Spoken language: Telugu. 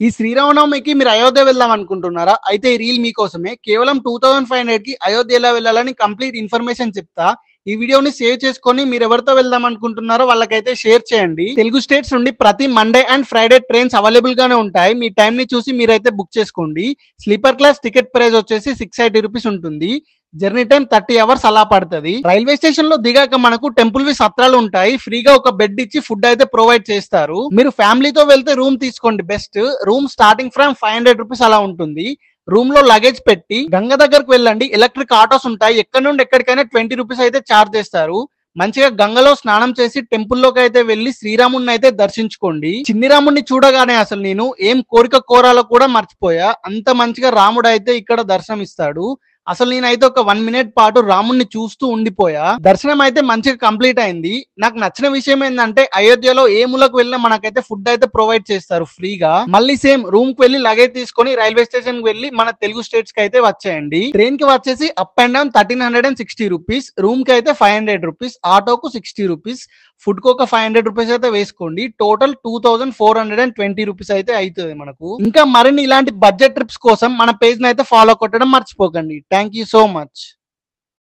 ఈ శ్రీరామనవమికి మీరు అయోధ్య వెళ్దాం అనుకుంటున్నారా? అయితే ఈ రీల్ మీకోసమే. కేవలం 2500 కి అయోధ్య ఎలా వెళ్ళాలని కంప్లీట్ ఇన్ఫర్మేషన్ చెప్తా. ఈ వీడియోని సేవ్ చేసుకొని మీరు ఎవరితో వెళ్దాం అనుకుంటున్నారో వాళ్ళకైతే షేర్ చేయండి. తెలుగు స్టేట్స్ నుండి ప్రతి Monday and Friday trains available గానే ఉంటాయి. మీ టైం ని చూసి మీరైతే బుక్ చేసుకోండి. స్లీపర్ క్లాస్ టికెట్ ప్రైస్ వచ్చేసి 680 రూపీస్ ఉంటుంది. జర్నీ టైం 30 అవర్స్ అలా పడుతుంది. రైల్వే స్టేషన్ లో దిగాక మనకు టెంపుల్ వి సత్రాలు ఉంటాయి. ఫ్రీగా ఒక బెడ్ ఇచ్చి ఫుడ్ అయితే ప్రొవైడ్ చేస్తారు. మీరు ఫ్యామిలీతో వెళ్తే రూమ్ తీసుకోండి best. Room starting from 500 rupees అలా ఉంటుంది. రూమ్ లో లగేజ్ పెట్టి గంగ దగ్గరకు వెళ్ళండి. ఎలక్ట్రిక్ ఆటోస్ ఉంటాయి. ఎక్కడి నుండి ఎక్కడికైనా 20 రూపీస్ అయితే ఛార్జ్ చేస్తారు. మంచిగా గంగలో స్నానం చేసి టెంపుల్ లోకి అయితే వెళ్లి శ్రీరాముడిని అయితే దర్శించుకోండి. చిన్ని రాముడిని చూడగానే అసలు నేను ఏం కోరిక కోరాలో కూడా మర్చిపోయా. అంత మంచిగా రాముడు అయితే ఇక్కడ దర్శనం ఇస్తాడు. అసలు నేనైతే ఒక 1 మినిట్ పాటు రాముడిని చూస్తూ ఉండిపోయా. దర్శనం అయితే మంచిగా కంప్లీట్ అయింది. నాకు నచ్చిన విషయం ఏంటంటే అయోధ్యలో ఏ మూలకు వెళ్ళినా మనకైతే ఫుడ్ అయితే ప్రొవైడ్ చేస్తారు ఫ్రీగా. మళ్ళీ సేమ్ రూమ్ కి వెళ్ళి లగేజ్ తీసుకొని రైల్వే స్టేషన్ కి వెళ్ళి మన తెలుగు స్టేట్స్ కి అయితే వచ్చేయండి. ట్రైన్ కి వచ్చేసి up and down 1360 rupees, room కి అయితే 500 రూపీస్, ఆటోకు 60 రూపీస్, ఫుడ్ కు ఒక 500 రూపీస్ అయితే వేసుకోండి. టోటల్ 2420 రూపీస్ అయితే అవుతుంది మనకు. ఇంకా మరిన్ని ఇలాంటి బడ్జెట్ ట్రిప్స్ కోసం మన పేజ్ ని అయితే ఫాలో కొట్టడం మర్చిపోకండి. Thank you so much.